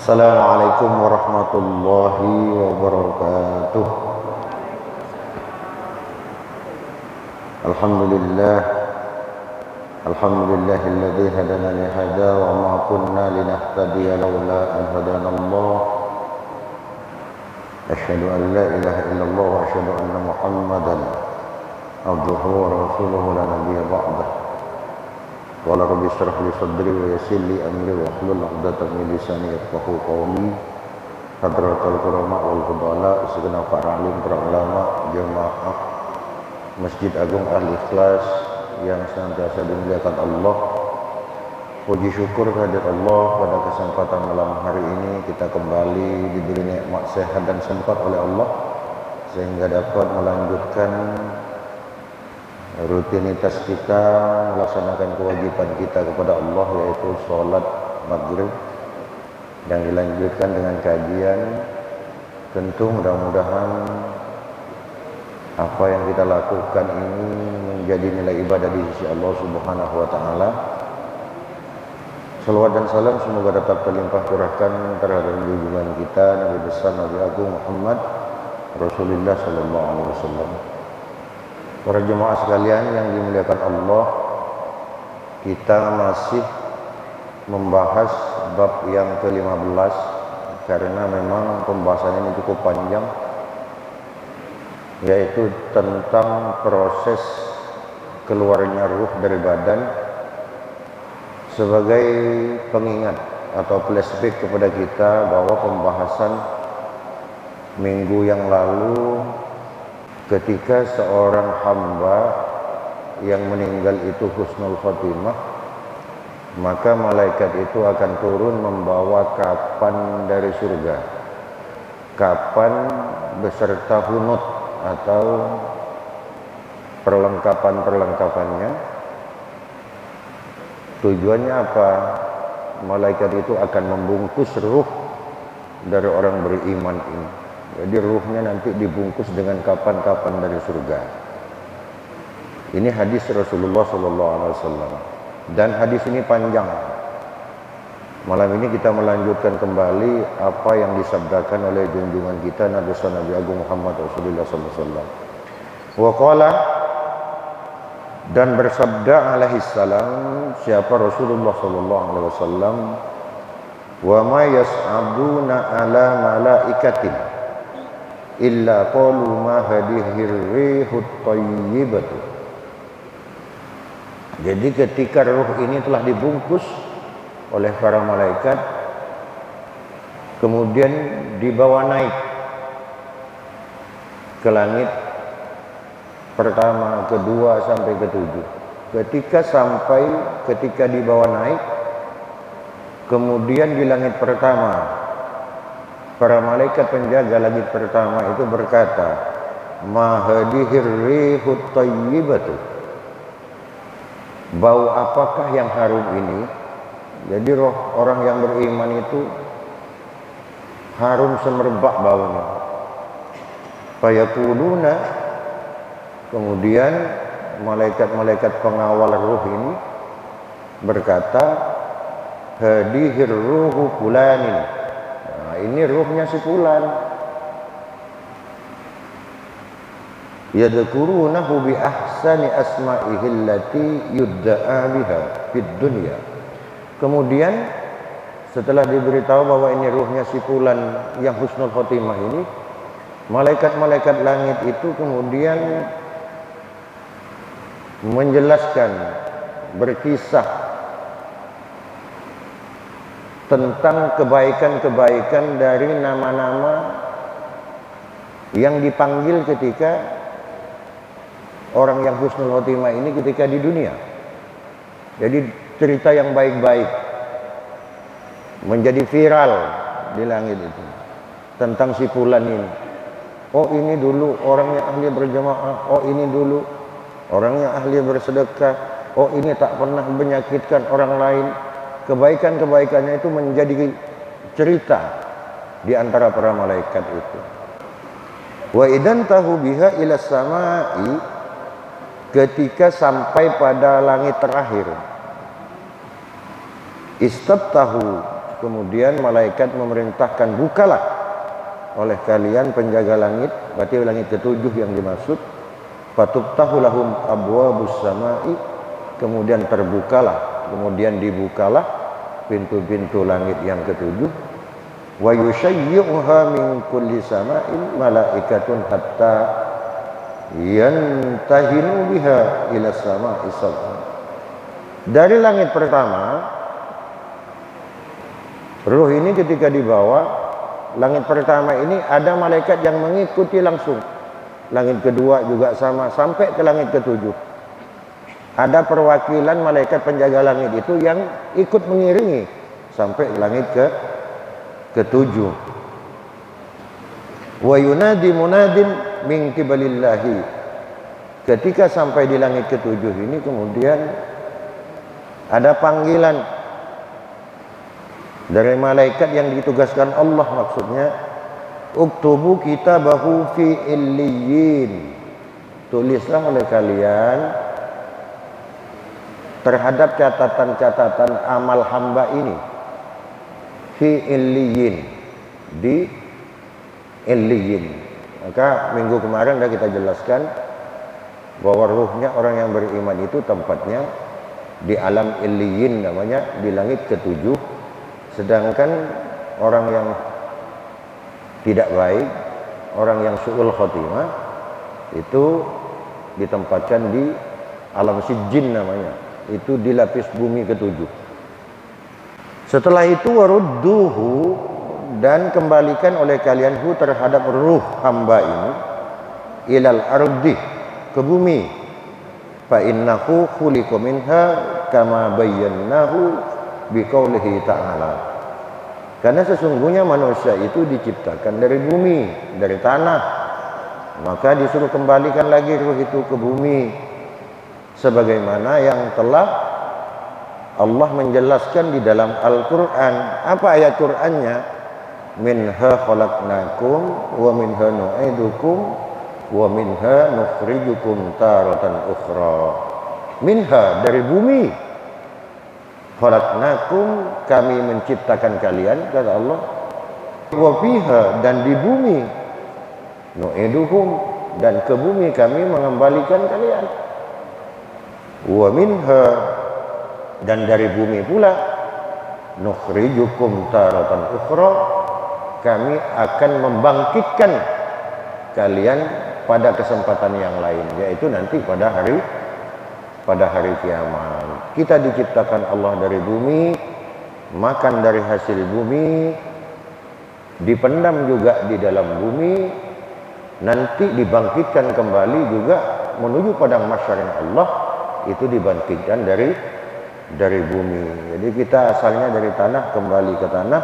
Assalamualaikum warahmatullahi wabarakatuh. Alhamdulillah, alhamdulillahilladzi hadana li hadza wa ma kunna linahtadiya laula an hadana Allah. Asyhadu an la ilaha illallah wa asyhadu anna Muhammadan abduhu wa rasuluhu la nabiyya ba'dah. Qala rabbi shrah li sadri wa yassir li amri wa hlul 'uqdatam min lisani yafqahu qawli. Hadratul ulama wal fudala, segenap para alim, para ulama, jemaah Masjid Agung Al-Ikhlas yang senantiasa dimuliakan Allah. Puji syukur kehadirat Allah, pada kesempatan malam hari ini kita kembali diberi nikmat sehat dan sempat oleh Allah sehingga dapat melanjutkan rutinitas kita, melaksanakan kewajiban kita kepada Allah, yaitu sholat maghrib, yang dilanjutkan dengan kajian. Tentu mudah-mudahan apa yang kita lakukan ini menjadi nilai ibadah di sisi Allah Subhanahu wa Ta'ala. Salawat dan salam semoga dapat terlimpah curahkan terhadap junjungan kita Nabi besar Nabi Agung Muhammad Rasulullah sallallahu alaihi wasallam. Para jemaah sekalian yang dimuliakan Allah, kita masih membahas bab yang ke-15 karena memang pembahasannya ini cukup panjang, yaitu tentang proses keluarnya ruh dari badan. Sebagai pengingat atau flashback kepada kita bahwa pembahasan minggu yang lalu, ketika seorang hamba yang meninggal itu husnul khotimah, maka malaikat itu akan turun membawa kapan dari surga, kapan beserta hunut atau perlengkapan-perlengkapannya. Tujuannya apa? Malaikat itu akan membungkus ruh dari orang beriman ini. Jadi ruhnya nanti dibungkus dengan kapan-kapan dari surga. Ini hadis Rasulullah SAW. Dan hadis ini panjang. Malam ini kita melanjutkan kembali apa yang disabdakan oleh junjungan kita Nabi Agung Muhammad Rasulullah SAW. Wa qala, dan bersabda alaihi salam, siapa Rasulullah SAW, wa ma yas'abuna ala malaikatin illa qalu ma hadhihi rihut thayyibatu. Jadi ketika ruh ini telah dibungkus oleh para malaikat, kemudian dibawa naik ke langit pertama, kedua sampai ketujuh. Ketika dibawa naik, kemudian di langit pertama, para malaikat penjaga langit pertama itu berkata, ma hadhir rihut thayyibatu. Bau apakah yang harum ini? Jadi roh orang yang beriman itu harum semerbak baunya. Fayaquluna, kemudian malaikat-malaikat pengawal ruh ini berkata, hadhir ruhu fulanin. Nah, ini ruhnya si fulan. Yadhkurunahu bi ahsani asma'ihi allati yudda'a biha fid dunya. Kemudian setelah diberitahu bahwa ini ruhnya si fulan yang husnul khotimah ini, malaikat-malaikat langit itu kemudian menjelaskan, berkisah tentang kebaikan-kebaikan dari nama-nama yang dipanggil ketika orang yang husnul khotimah ini ketika di dunia. Jadi cerita yang baik-baik menjadi viral di langit itu tentang si fulan ini. Oh, ini dulu orangnya ahli berjamaah. Oh, ini dulu orangnya ahli bersedekah. Oh, ini tak pernah menyakitkan orang lain. Kebaikan-kebaikannya itu menjadi cerita di antara para malaikat itu. Wa idan tahu biha ila samai, ketika sampai pada langit terakhir, istabtahu, kemudian malaikat memerintahkan, bukalah oleh kalian penjaga langit, berarti langit ketujuh yang dimaksud. Fatuftahu lahum abwabus samai, kemudian terbukalah, kemudian dibukalah pintu-pintu langit yang ketujuh. Wa yushayyuha min kulli sama'in malaikatun hatta yantahinu biha ila sama'i sab'a. Dari langit pertama, ruh ini ketika dibawa, langit pertama ini ada malaikat yang mengikuti langsung. Langit kedua juga sama, sampai ke langit ketujuh. Ada perwakilan malaikat penjaga langit itu yang ikut mengiringi sampai langit ketujuh. Wa yunadi munadin min qibalillahi. Ketika sampai di langit ketujuh ini, kemudian ada panggilan dari malaikat yang ditugaskan Allah, maksudnya uktubu kitabahu fi illiyin, tulislah oleh kalian terhadap catatan-catatan amal hamba ini fi illiyin, di illiyin. Maka minggu kemarin sudah kita jelaskan bahwa ruhnya orang yang beriman itu tempatnya di alam illiyin, namanya di langit ketujuh. Sedangkan orang yang tidak baik, orang yang su'ul khotimah, itu ditempatkan di alam sijjin namanya, itu di lapis bumi ketujuh. Setelah itu warudduhu, dan kembalikan oleh kalian hu terhadap ruh hamba ini ilal ardi, ke bumi. Fa innahu khuliqa minha kama bayyanahu biqaulihi ta'ala. Karena sesungguhnya manusia itu diciptakan dari bumi, dari tanah. Maka disuruh kembalikan lagi ruh itu ke bumi, sebagaimana yang telah Allah menjelaskan di dalam Al-Quran. Apa ayat Qurannya? Minha khalaqnakum wa minha nu'idukum wa minha nukhrijukum taratan ukhra. Minha, dari bumi. Khalaqnakum, kami menciptakan kalian, kata Allah. Wa fiha, dan di bumi. Nu'idukum, dan ke bumi kami mengembalikan kalian. Wa minha, dan dari bumi pula. Nukhrijukum taratan ukhra, kami akan membangkitkan kalian pada kesempatan yang lain, yaitu nanti pada hari kiamat. Kita diciptakan Allah dari bumi, makan dari hasil bumi, dipendam juga di dalam bumi, nanti dibangkitkan kembali juga menuju padang mahsyar Allah, itu dibangkitkan dari bumi. Jadi kita asalnya dari tanah, kembali ke tanah,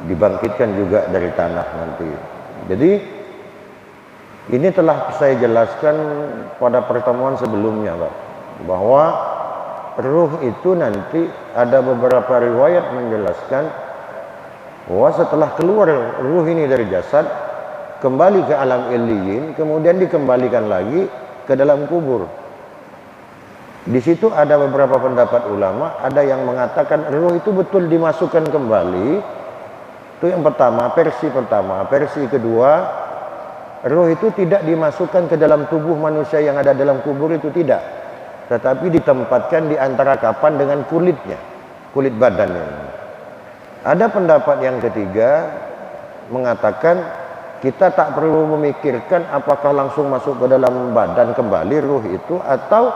dibangkitkan juga dari tanah nanti. Jadi ini telah saya jelaskan pada pertemuan sebelumnya, Pak, bahwa ruh itu nanti ada beberapa riwayat menjelaskan bahwa setelah keluar ruh ini dari jasad, kembali ke alam illiyin, kemudian dikembalikan lagi ke dalam kubur. Di situ ada beberapa pendapat ulama, ada yang mengatakan ruh itu betul dimasukkan kembali. Itu yang pertama, versi pertama. Versi kedua, ruh itu tidak dimasukkan ke dalam tubuh manusia yang ada dalam kubur, itu tidak, tetapi ditempatkan di antara kapan dengan kulitnya, kulit badannya. Ada pendapat yang ketiga mengatakan kita tak perlu memikirkan apakah langsung masuk ke dalam badan kembali ruh itu, atau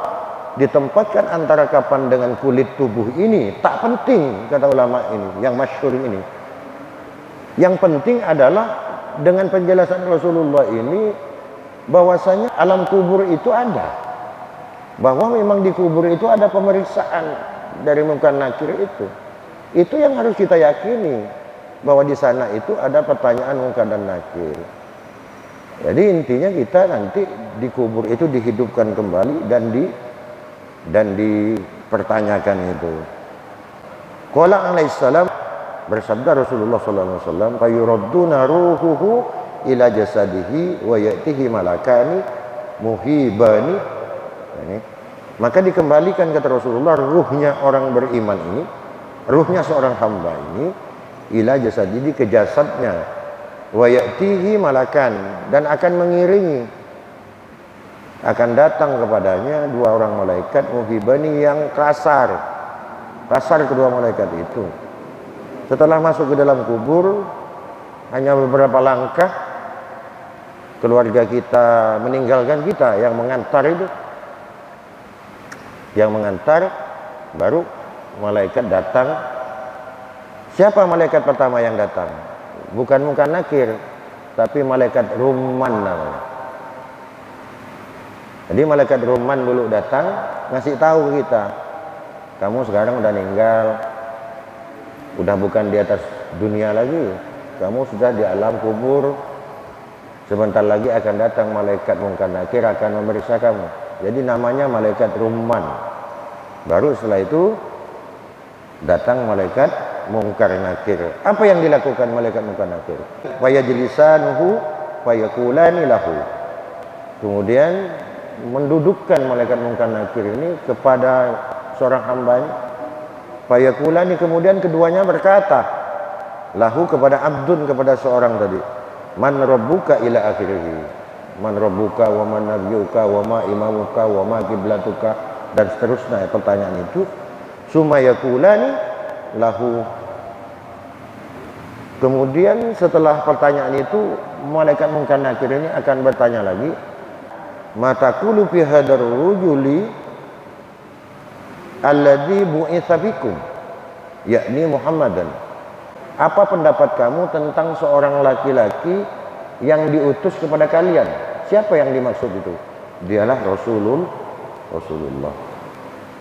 ditempatkan antara kapan dengan kulit tubuh ini. Tak penting, kata ulama ini, yang masyhur ini. Yang penting adalah dengan penjelasan Rasulullah ini bahwasanya alam kubur itu ada, bahwa memang di kubur itu ada pemeriksaan dari Munkar Nakir itu. Itu yang harus kita yakini, bahwa di sana itu ada pertanyaan Munkar dan Nakir. Jadi intinya kita nanti di kubur itu dihidupkan kembali dan dipertanyakan itu. Qala alaihissalam, bersabda Rasulullah SAW, fayuradduna ruhuhu ila jasadihi wa ya'tihi malakani muhibani. Maka dikembalikan, kata Rasulullah, ruhnya orang beriman ini ruhnya seorang hamba ini ila jasadihi ke jasadnya, wa ya'tihi malakan, dan akan mengiringi, akan datang kepadanya dua orang malaikat muhibani yang kasar kedua malaikat itu. Setelah masuk ke dalam kubur, hanya beberapa langkah keluarga kita meninggalkan kita, yang mengantar itu, yang mengantar, baru malaikat datang. Siapa malaikat pertama yang datang? Bukan Munkar Nakir, tapi malaikat Rumman namanya. Jadi malaikat Rumman dulu datang ngasih tahu ke kita, kamu sekarang udah meninggal, udah bukan di atas dunia lagi, kamu sudah di alam kubur. Sebentar lagi akan datang malaikat Munkar Nakir akan memeriksa kamu. Jadi namanya malaikat Rumman. Baru setelah itu datang malaikat Munkar Nakir. Apa yang dilakukan malaikat Munkar Nakir? Wa yajlisanuhu wa yaqulani lahu. Kemudian mendudukkan malaikat Munkar Nakir ini kepada seorang hambanya. Fa yaqulani, kemudian keduanya berkata lahu kepada abdun, kepada seorang tadi, man rabbuka ila akhirih. Man rabbuka wa man nabiyuka wa ma imamuka wa ma kiblatuka, dan seterusnya pertanyaan itu. Summa yaqulani lahu. Kemudian setelah pertanyaan itu, malaikat Munkar Nakir ini akan bertanya lagi, mataqulu fi hadar rujuli alladzi bu'itsa bikum, yakni Muhammadan. Apa pendapat kamu tentang seorang laki-laki yang diutus kepada kalian? Siapa yang dimaksud itu? Dialah Rasulullah.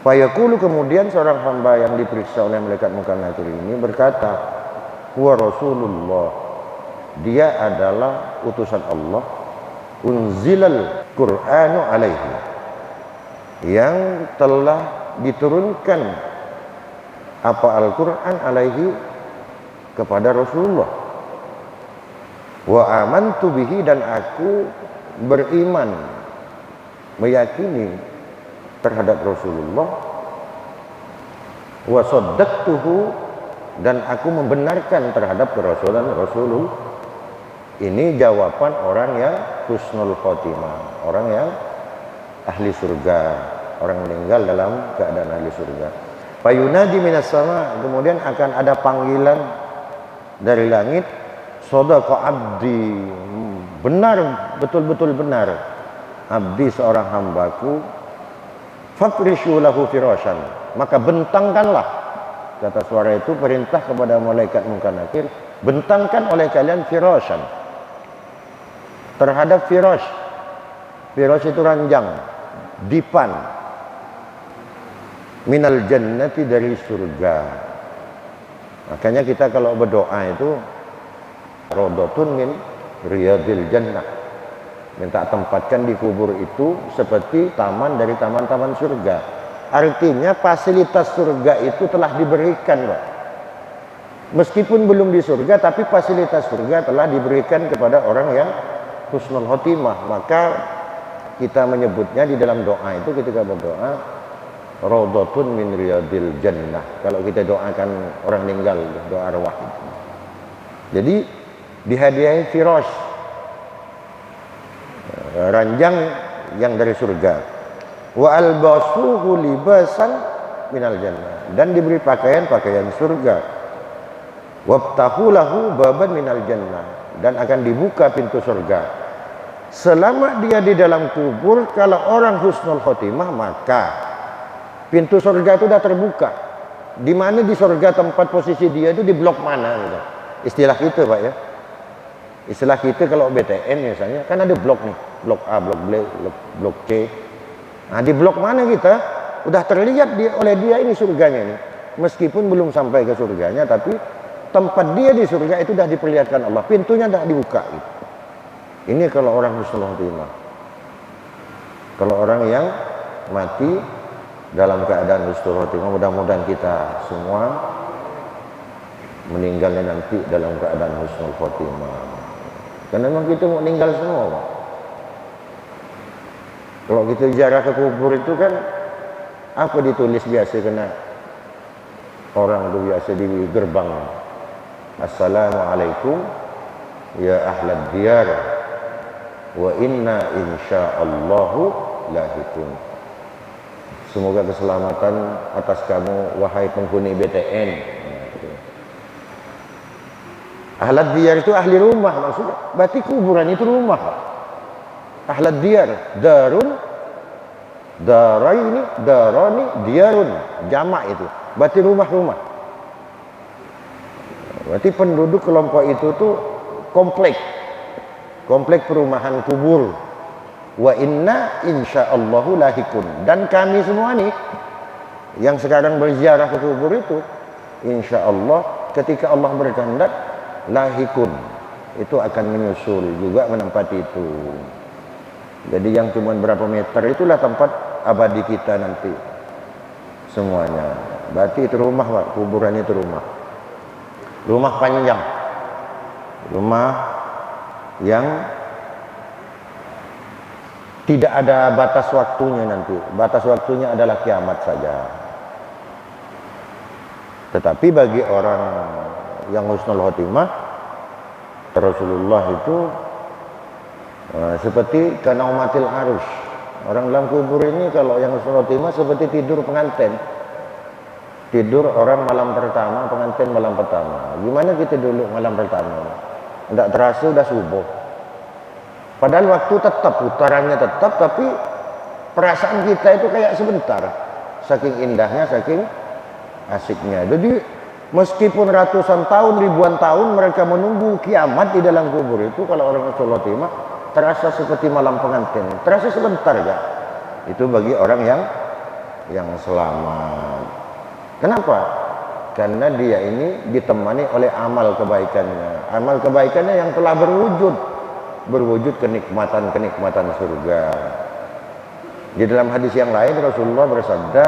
Fayaqulu, kemudian seorang hamba yang diperiksa oleh malaikat Munkar Nakir ini berkata, huwa Rasulullah, dia adalah utusan Allah, unzilal Qur'anu alaihi, yang telah diturunkan apa Al-Quran alaihi kepada Rasulullah. Wa amantu bihi, dan aku beriman, meyakini terhadap Rasulullah. Wa saddaqtuhu, dan aku membenarkan terhadap kerasulan Rasulullah. Ini jawaban orang yang husnul khotimah, orang yang ahli surga, orang meninggal dalam keadaan ahli surga. Fayunadi minas sama, kemudian akan ada panggilan dari langit, sadaqa abdi, benar, betul-betul benar abdi, seorang hambaku, fafrishu lahu firashan, maka bentangkanlah, kata suara itu perintah kepada malaikat Munkar Nakir, bentangkan oleh kalian firashan, terhadap firash. Firash itu ranjang, dipan, minal jannati, dari surga. Makanya kita kalau berdoa itu rodotun min riyadil jannah, minta tempatkan di kubur itu seperti taman dari taman-taman surga. Artinya fasilitas surga itu telah diberikan, Pak. Meskipun belum di surga, tapi fasilitas surga telah diberikan kepada orang yang husnul khotimah. Maka kita menyebutnya di dalam doa itu, ketika berdoa, raudhatun min riyadil jannah. Kalau kita doakan orang meninggal, doa arwah itu. Jadi dihadiahi firash, ranjang yang dari surga. Wa albasuhu libasan minal jannah, dan diberi pakaian surga. Wabtahu lahu baban minal jannah, dan akan dibuka pintu surga. Selama dia di dalam kubur, kalau orang husnul khotimah, maka pintu surga itu sudah terbuka. Di mana di surga tempat posisi dia itu, di blok mana gitu. Istilah kita, Pak, ya. Istilah kita kalau BTN misalnya, kan ada blok nih, blok A, blok B, blok C. Nah, di blok mana kita udah terlihat oleh dia ini surganya ini. Meskipun belum sampai ke surganya, tapi tempat dia di surga itu sudah diperlihatkan Allah, pintunya sudah dibuka gitu. Ini kalau orang husnul khotimah. Kalau orang yang mati dalam keadaan husnul khotimah, mudah-mudahan kita semua meninggalnya nanti dalam keadaan husnul khotimah. Karena memang kita mau meninggal semua, Pak. Kalau kita ziarah ke kubur itu kan apa ditulis biasa, kena orang itu biasa di gerbang, assalamualaikum ya ahlad diyar wa inna insyaallahu lahikun. Semoga keselamatan atas kamu wahai penghuni BTN. Ahlad diyar itu ahli rumah maksudnya. Berarti kuburan itu rumah. Ahlad diyar, darun, daraini, darani, diyarun, jamak itu. Berarti rumah-rumah. Berarti penduduk kelompok itu tuh komplek perumahan kubur. Wa inna insyaallahu lahikun. Dan kami semua nih yang sekarang berziarah ke kubur itu, insyaallah ketika Allah berkehendak, lahikun, itu akan menyusul juga menempati itu. Jadi yang cuma berapa meter itulah tempat abadi kita nanti semuanya. Berarti itu rumah, Pak. Kuburan itu rumah panjang, rumah yang tidak ada batas waktunya nanti. Batas waktunya adalah kiamat saja. Tetapi bagi orang yang husnul khotimah, Rasulullah itu seperti kanaumatil arus. Orang dalam kubur ini kalau yang husnul khotimah seperti tidur pengantin. Tidur orang malam pertama, pengantin malam pertama. Gimana kita dulu malam pertama? Tidak terasa sudah subuh. Padahal waktu tetap, putarannya tetap, tapi perasaan kita itu kayak sebentar. Saking indahnya, saking asiknya. Jadi meskipun ratusan tahun, ribuan tahun mereka menunggu kiamat di dalam kubur itu, kalau orang husnul khotimah terasa seperti malam pengantin. Terasa sebentar ya. Itu bagi orang yang selamat. Kenapa? Karena dia ini ditemani oleh amal kebaikannya. Amal kebaikannya yang telah berwujud kenikmatan surga. Di dalam hadis yang lain Rasulullah bersabda,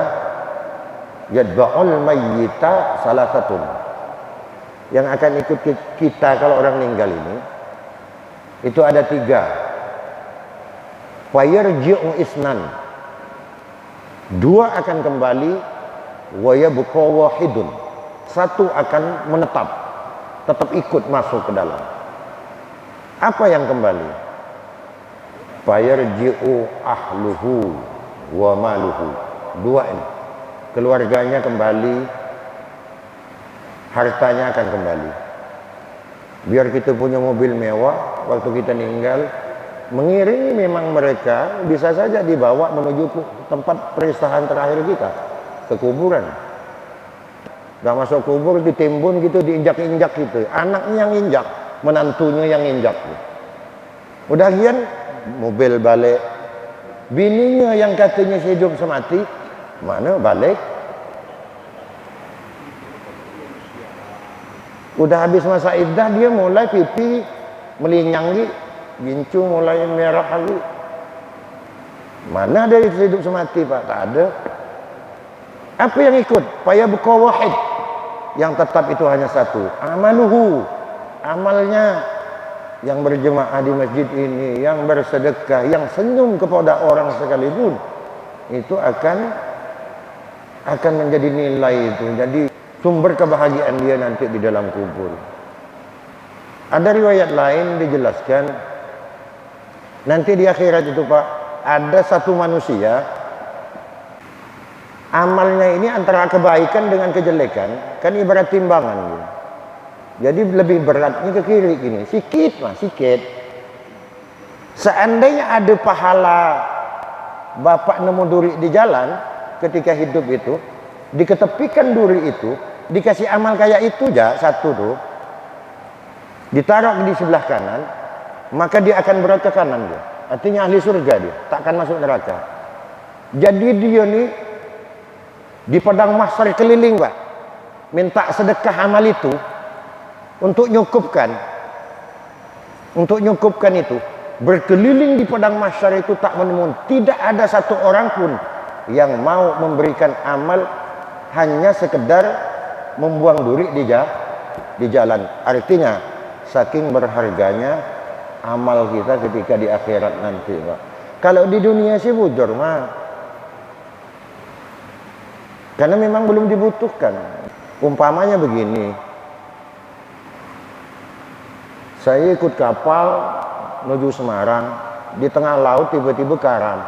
yadba'ul mayyita salasatun. Yang akan ikut kita kalau orang meninggal ini itu ada 3. Fayarji'u isnan. 2 akan kembali, wa yabqa wahidun. 1 akan menetap, tetap ikut masuk ke dalam. Apa yang kembali? Fayarji'u ahluhu wa maluhu. 2 ini. Keluarganya kembali, hartanya akan kembali. Biar kita punya mobil mewah, waktu kita meninggal, mengiringi memang mereka bisa saja dibawa menuju ke tempat peristahan terakhir kita, ke kuburan. Gak masuk kubur, ditimbun gitu, diinjak-injak gitu. Anaknya yang injak, menantunya yang injak. Udah gian, mobil balik. Bininya yang katanya hidup semati, mana balik? Udah habis masa iddah, dia mulai pipi melinyang lagi, gincu mulai merah lagi. Mana ada hidup semati, Pak? Tak ada. Apa yang ikut? Paya buka wahid. Yang tetap itu hanya 1. Amaluhu. Amalnya yang berjemaah di masjid ini, yang bersedekah, yang senyum kepada orang sekalipun, itu akan menjadi nilai itu. Jadi sumber kebahagiaan dia nanti di dalam kubur. Ada riwayat lain dijelaskan, nanti di akhirat itu, Pak, ada satu manusia, amalnya ini antara kebaikan dengan kejelekan, kan ibarat timbangan gitu. Jadi lebih beratnya ke kiri gini, sikit. Seandainya ada pahala bapak nemu duri di jalan ketika hidup itu, diketepikan duri itu, dikasih amal kayak itu aja, 1 tuh, ditaruh di sebelah kanan, maka dia akan berat ke kanan dia. Artinya ahli surga dia, tak akan masuk neraka. Jadi dia nih di padang mahsyar keliling, Pak, minta sedekah amal itu untuk nyukupkan itu, berkeliling di padang mahsyar itu tak menemukan, tidak ada 1 orang pun yang mau memberikan amal, hanya sekedar membuang duri di jalan. Artinya saking berharganya amal kita ketika di akhirat nanti, Pak. Kalau di dunia sih bujur mah, karena memang belum dibutuhkan. Umpamanya begini, saya ikut kapal menuju Semarang, di tengah laut tiba-tiba karam.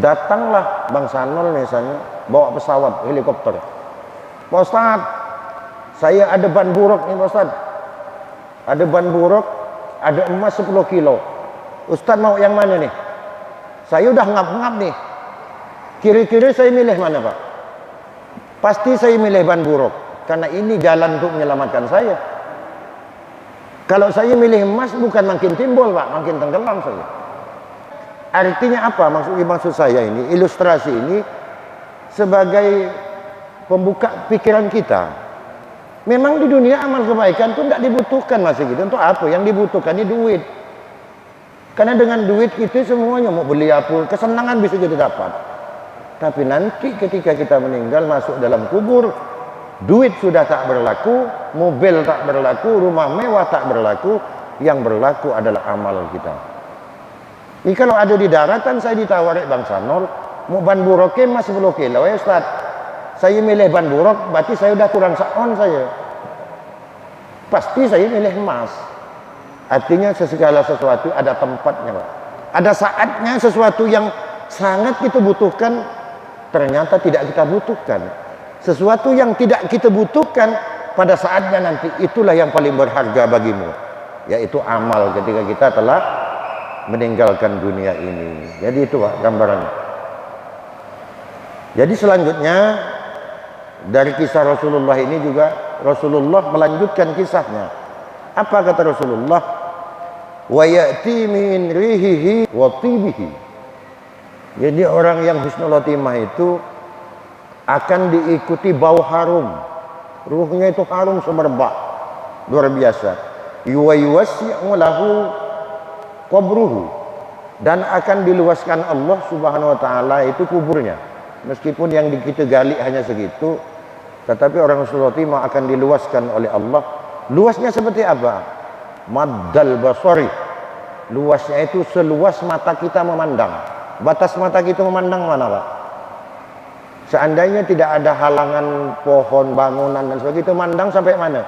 Datanglah Bang Sanol misalnya, bawa pesawat, helikopter. Pak Ustaz, saya ada ban buruk nih Pak Ustaz. Ada ban buruk, ada emas 10 kilo. Ustaz mau yang mana nih? Saya udah ngap-ngap nih. Kira-kira saya milih mana Pak? Pasti saya milih ban buruk, karena ini jalan untuk menyelamatkan saya. Kalau saya milih emas bukan makin timbul Pak, makin tenggelam saya. Artinya apa? Maksud saya ini, ilustrasi ini sebagai pembuka pikiran kita. Memang di dunia amal kebaikan itu tidak dibutuhkan masih gitu. Untuk apa? Yang dibutuhkan ini duit. Karena dengan duit itu semuanya mau beli apa, kesenangan bisa kita dapat. Tapi nanti ketika kita meninggal masuk dalam kubur, duit sudah tak berlaku, mobil tak berlaku, rumah mewah tak berlaku, yang berlaku adalah amal kita. Ini kalau ada di daratan saya ditawari Bang Sanol, mau ban buruknya mas 10 kilo ya Ustaz. Saya milih ban buruk, berarti saya udah kurang saon saya. Pasti saya milih emas. Artinya segala sesuatu ada tempatnya Pak. Ada saatnya sesuatu yang sangat kita butuhkan, ternyata tidak kita butuhkan. Sesuatu yang tidak kita butuhkan pada saatnya nanti itulah yang paling berharga bagimu, yaitu amal ketika kita telah meninggalkan dunia ini. Jadi itu Pak gambarannya. Jadi selanjutnya dari kisah Rasulullah ini juga Rasulullah melanjutkan kisahnya. Apa kata Rasulullah? Wa ya'ti min rihihi wa tibihi. Jadi orang yang husnul khotimah itu akan diikuti bau harum. Ruhnya itu harum semerbak. Luar biasa. Yuwasi'u lahu qabruhu. Dan akan diluaskan Allah Subhanahu wa taala itu kuburnya. Meskipun yang kita gali hanya segitu, tetapi orang husnul khotimah akan diluaskan oleh Allah. Luasnya seperti apa? Maddal basari. Luasnya itu seluas mata kita memandang. Batas mata kita memandang mana Pak? Seandainya tidak ada halangan pohon, bangunan dan sebagainya, itu mandang sampai mana?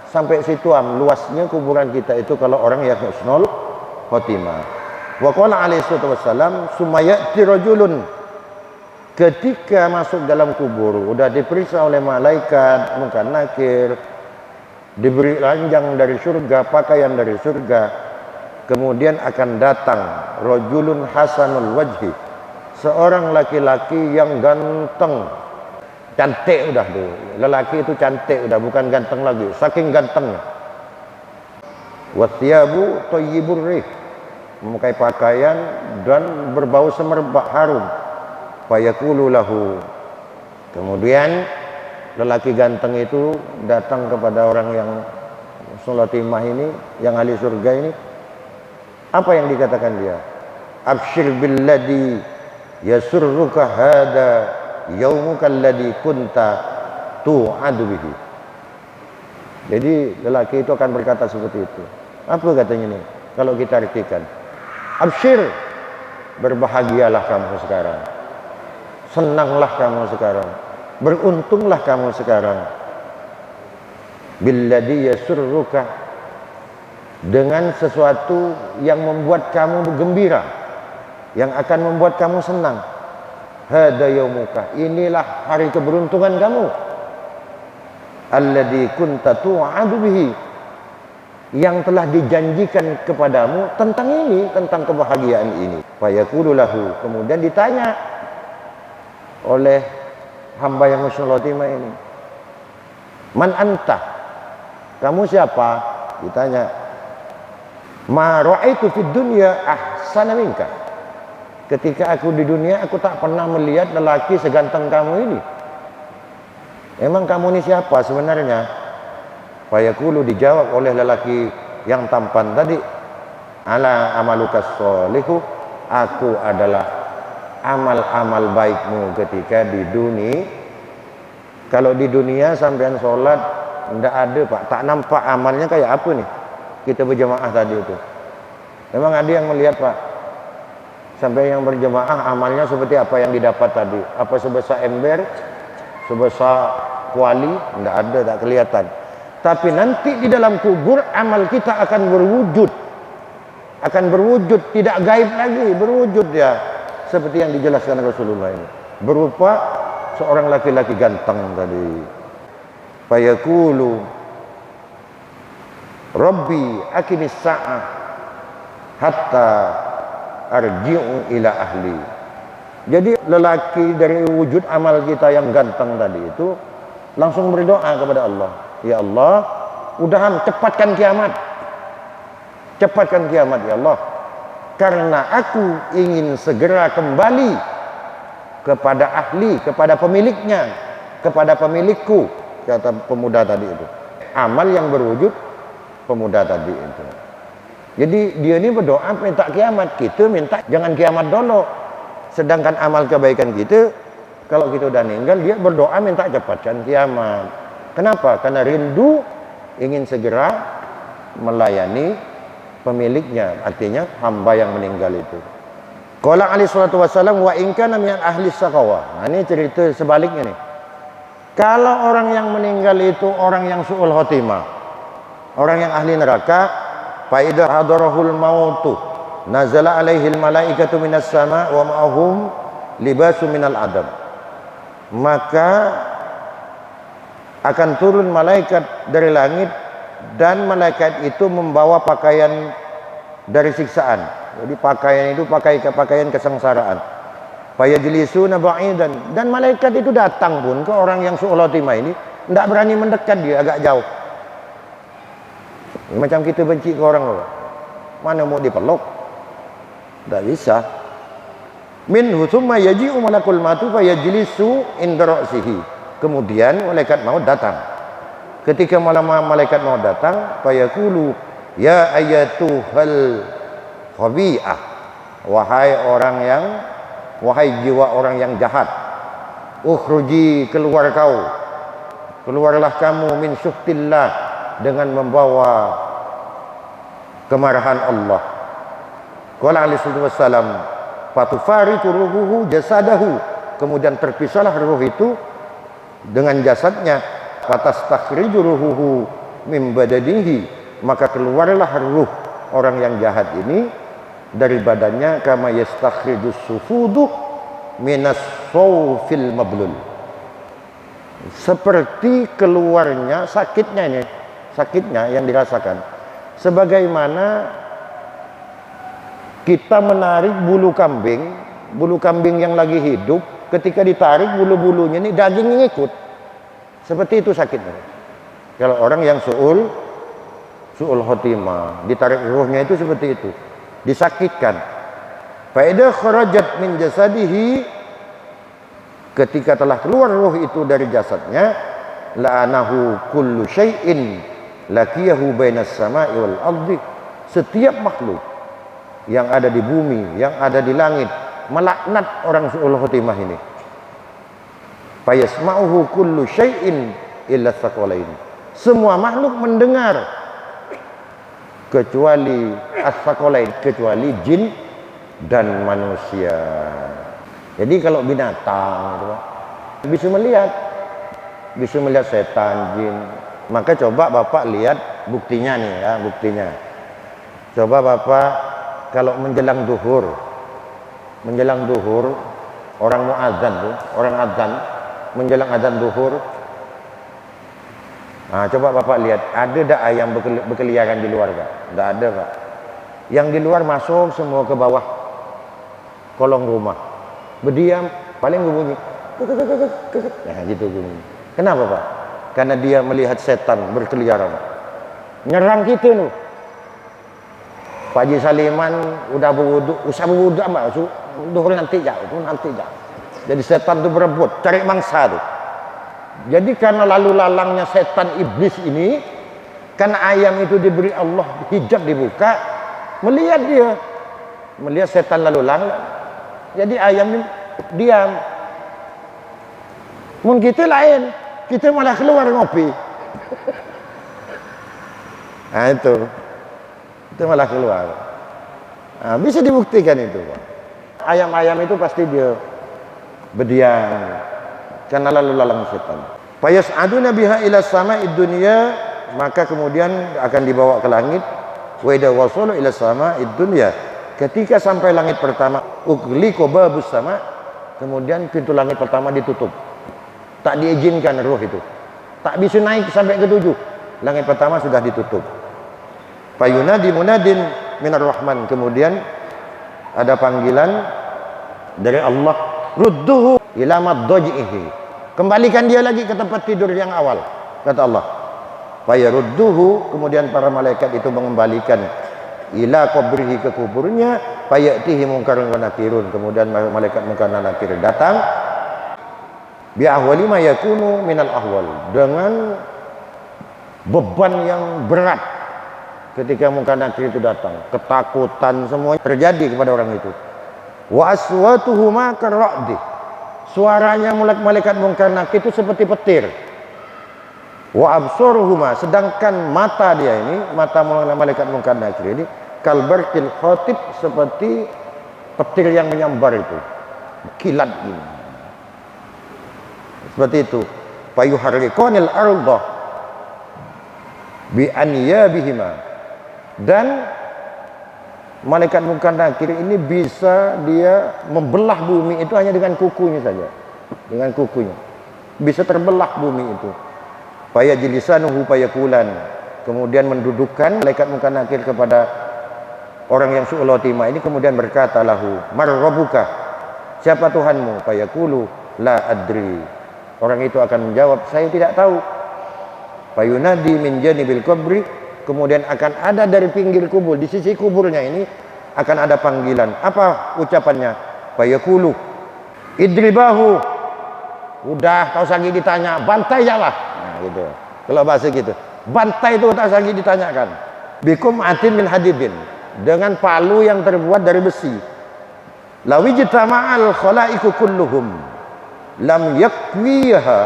Sampai situ luasnya kuburan kita itu kalau orang yang husnul khotimah. Wa qala alaihi wasallam summa ya'ti rajulun. Ketika masuk dalam kubur, udah diperiksa oleh malaikat, munkar nakir, diberi ranjang dari surga, pakaian dari surga. Kemudian akan datang rajulun hasanul wajhi, seorang laki-laki yang ganteng, cantik udah tuh. Lelaki itu cantik udah, bukan ganteng lagi, saking gantengnya. Wathiyabu thayyibur rih, memakai pakaian dan berbau semerbak harum. Fayaqulu lahu, kemudian lelaki ganteng itu datang kepada orang yang husnul khotimah ini, yang ahli surga ini. Apa yang dikatakan dia? Abshir billadhi yasurruka hada yaumuka alladhi kunta tu'adu bihi. Jadi lelaki itu akan berkata seperti itu. Apa katanya ini? Kalau kita artikan, abshir, berbahagialah kamu sekarang, senanglah kamu sekarang, beruntunglah kamu sekarang. Billadhi yasurruka, dengan sesuatu yang membuat kamu gembira, yang akan membuat kamu senang. Hada yaumuka, inilah hari keberuntungan kamu. Alladzi kunta tu'adu bihi, yang telah dijanjikan kepadamu tentang ini, tentang kebahagiaan ini. Fayaqulu lahu, kemudian ditanya oleh hamba yang husnul khotimah ini, man anta, kamu siapa? Ditanya. Ma ra'aitu fid dunya ahsana minka, ketika aku di dunia aku tak pernah melihat lelaki seganteng kamu ini. Emang kamu ini siapa sebenarnya? Fayaqulu, dijawab oleh lelaki yang tampan tadi, ala amalukas sholihu, aku adalah amal-amal baikmu ketika di dunia. Kalau di dunia sampean sholat tidak ada Pak, tak nampak amalnya kayak apa nih kita berjamaah tadi itu. Memang ada yang melihat Pak, sampai yang berjamaah amalnya seperti apa yang didapat tadi? Apa sebesar ember, sebesar kuali, tidak ada, tak kelihatan. Tapi nanti di dalam kubur amal kita akan berwujud. Akan berwujud, tidak gaib lagi, berwujud ya. Seperti yang dijelaskan Rasulullah ini. Berupa seorang laki-laki ganteng tadi. Fayaqulu Rabbi aqimis sa'ah hatta arji'u ila ahli. Jadi lelaki dari wujud amal kita yang ganteng tadi itu langsung berdoa kepada Allah. Ya Allah, udahan cepatkan kiamat. Cepatkan kiamat ya Allah. Karena aku ingin segera kembali kepada ahli, kepada pemiliknya, kepada pemilikku, kata pemuda tadi itu. Amal yang berwujud pemuda tadi itu. Jadi dia ini berdoa minta kiamat, kita minta jangan kiamat dulu. Sedangkan amal kebaikan kita, kalau kita udah meninggal, dia berdoa minta cepatkan kiamat. Kenapa? Karena rindu ingin segera melayani pemiliknya, artinya hamba yang meninggal itu. Qala alaihi salatu wassalam wa in kana min ahli saqawa. Nah, ini cerita sebaliknya nih. Kalau orang yang meninggal itu orang yang su'ul khotimah, orang yang ahli neraka, fa idza hadarahul mautu nazala alaihil malaikatu minas sama wa ma'hum libasu minal adab. Maka akan turun malaikat dari langit dan malaikat itu membawa pakaian dari siksaan. Jadi pakaian itu pakaian kesengsaraan. Fayajlisuna ba'idan, dan malaikat itu datang pun ke orang yang su'ul khotimah ini tidak berani mendekat, dia agak jauh. Macam kita benci ke orang loh. Mana mau dipeluk? Tak bisa. Minhu thumma yaji'u malakul matu fayajlisu inda ra'sihi. Kemudian malaikat maut datang. Ketika malaikat maut datang, fayaqulu ya ayyatuhal khabi'ah, wahai jiwa orang yang jahat, ukhruji, keluar kau, keluarlah kamu min syuhtillah, dengan membawa kemarahan Allah. Qala alaihi wasallam fatufariqu ruhuhu jasadahu, kemudian terpisahlah ruh itu dengan jasadnya. Fatastakhriju ruhuhu min badanihi, maka keluarlah ruh orang yang jahat ini dari badannya, kama yastakhrijus sufudu minas sawfil mablul, seperti keluarnya sakitnya yang dirasakan, sebagaimana kita menarik bulu kambing yang lagi hidup, ketika ditarik bulu-bulunya ini dagingnya ikut, seperti itu sakitnya. Kalau orang yang su'ul khotimah, ditarik ruhnya itu seperti itu, disakitkan. Fa idza kharajat min jasadihi, ketika telah keluar ruh itu dari jasadnya, la'anahu kullu syai'in laqiyahu bainas sama'i wal ardi, setiap makhluk yang ada di bumi, yang ada di langit melaknat orang su'ul khotimah ini. Fa yasma'uhu kullu syai'in illa tsaqalain, semua makhluk mendengar kecuali as-tsaqalain, kecuali jin dan manusia. Jadi kalau binatang bisa melihat setan, jin, maka coba Bapak lihat buktinya nih ya, buktinya. Coba Bapak kalau menjelang duhur orang mau azan tuh, orang azan menjelang azan duhur. Nah, coba Bapak lihat, ada tak ayam berkeliaran di luar Kak? Tidak ada Kak. Yang di luar masuk semua ke bawah kolong rumah, berdiam, paling berbunyi nah gitu bunyi. Kenapa Pak? Karena dia melihat setan berkeliaran nyerang kita nih. Pak Haji Saliman udah berwudu, usah berwudu Mbak, duhur nanti ya. Jadi setan itu berebut, cari mangsa tuh. Jadi karena lalu lalangnya setan iblis ini, karena ayam itu diberi Allah hijab dibuka, melihat setan lalu lalang, jadi ayam ini diam. Mungkin kita lain, kita malah keluar ngopi. Nah itu malah keluar. Nah, bisa dibuktikan itu Pak. Ayam-ayam itu pasti dia berdiam karena lalu lalang setan. Fayas'aduna biha ila sama'id dunya, maka kemudian akan dibawa ke langit. Wa idza wasalu ila sama'id dunya, ketika sampai langit pertama, ughliqa babus sama', kemudian pintu langit pertama ditutup. Tak diizinkan ruh itu. Tak bisa naik sampai ke 7. Langit pertama sudah ditutup. Fayunadi munadin minar rahman, kemudian ada panggilan dari Allah, rudduhu ila madjihi, kembalikan dia lagi ke tempat tidur yang awal, kata Allah. Fayarudduhu, kemudian para malaikat itu mengembalikan ila qabrihi, ke kuburnya. Fayatihi munkarun wa nakirun, kemudian malaikat munkar dan nakir datang bi ahwali ma yakunu minal ahwal, dengan beban yang berat. Ketika munkar nakir itu datang, ketakutan semua terjadi kepada orang itu. Wa aswatuhuma karra'di, suaranya malaikat munkar nakir itu seperti petir. Wa absaruhuma, sedangkan mata dia ini, mata malaikat munkar nakir ini, kalbarqil khatib, seperti petir yang menyambar itu, kilat ini. Seperti itu. Fayuharriqanil arda bi anyabihima, dan malaikat munkar nakir ini bisa dia membelah bumi itu hanya dengan kukunya saja. Dengan kukunya bisa terbelah bumi itu. Fayajlisanuhu fayaqulan, kemudian mendudukkan malaikat munkar nakir kepada orang yang su'ul khotimah ini, kemudian berkata lahu, mar rabbuka, siapa Tuhanmu? Fayaqulu la adri, orang itu akan menjawab, saya tidak tahu. Fayunadi min janibil qabri, kemudian akan ada dari pinggir kubur, di sisi kuburnya ini akan ada panggilan. Apa ucapannya? Fayaqulu idribahu, udah tahu lagi ditanya, bantai jalah. Nah gitu, kalau bahasa gitu, bantai itu tak lagi ditanyakan. Bikum atin min hadidin, dengan palu yang terbuat dari besi. Lawijtama'al khalaiqu kulluhum lam yakwiha,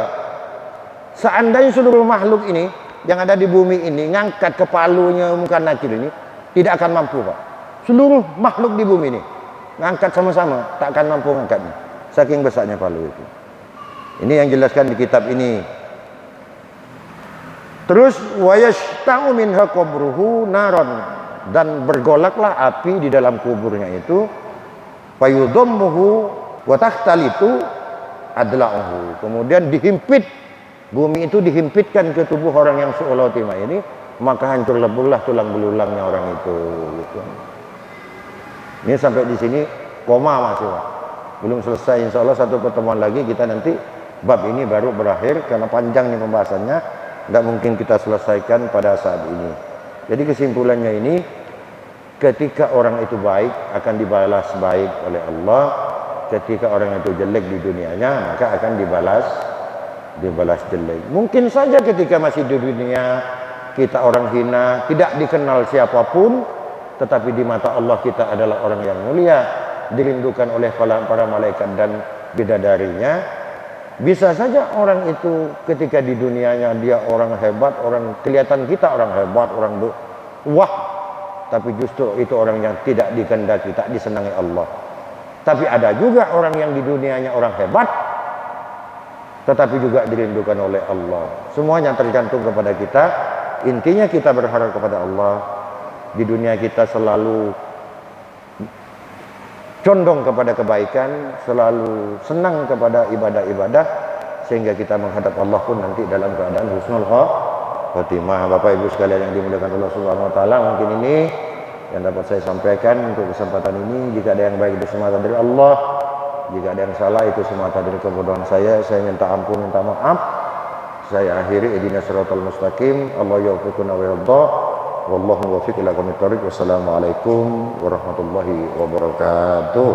seandainya seluruh makhluk ini yang ada di bumi ini ngangkat kepalunya munkar nakir ini, tidak akan mampu, Pak. Seluruh makhluk di bumi ini ngangkat sama-sama, tak akan mampu ngangkatnya, saking besarnya palu itu. Ini yang jelaskan di kitab ini. Terus wayashta'u minha qabruhu naron, dan bergolaklah api di dalam kuburnya itu. Fayudammuhu wa tahtalitu adla'uhu, kemudian dihimpit, bumi itu dihimpitkan ke tubuh orang yang su'ul khotimah ini, maka hancur leburlah tulang belulangnya orang itu gitu. Ini sampai di sini koma masih, Pak. Belum selesai, insya Allah satu pertemuan lagi kita nanti bab ini baru berakhir, karena panjang nih pembahasannya, tidak mungkin kita selesaikan pada saat ini. Jadi kesimpulannya ini, ketika orang itu baik akan dibalas baik oleh Allah, ketika orang itu jelek di dunianya maka akan dibalas jelek. Mungkin saja ketika masih di dunia kita orang hina, tidak dikenal siapapun, tetapi di mata Allah kita adalah orang yang mulia, dirindukan oleh para malaikat dan bidadarinya. Bisa saja orang itu ketika di dunianya dia orang hebat, orang kelihatan kita orang hebat, orang wah, tapi justru itu orang yang tidak dikehendaki, tak disenangi Allah. Tapi ada juga orang yang di dunianya orang hebat, tetapi juga dirindukan oleh Allah. Semuanya tergantung kepada kita. Intinya kita berharap kepada Allah. Di dunia kita selalu condong kepada kebaikan, selalu senang kepada ibadah-ibadah, sehingga kita menghadap Allah pun nanti dalam keadaan husnul khotimah. Bapak Ibu sekalian yang dimuliakan Allah Subhanahu wa taala, mungkin ini yang dapat saya sampaikan untuk kesempatan ini. Jika ada yang baik itu semata dari Allah, jika ada yang salah itu semata dari kebodohan saya minta ampun, minta maaf. Saya akhiri, ihdinas siratal mustaqim, Allah yuwaffiquna wa yarda, wallahu muwaffiq ila aqwamit thoriq. Wassalamualaikum warahmatullahi wabarakatuh.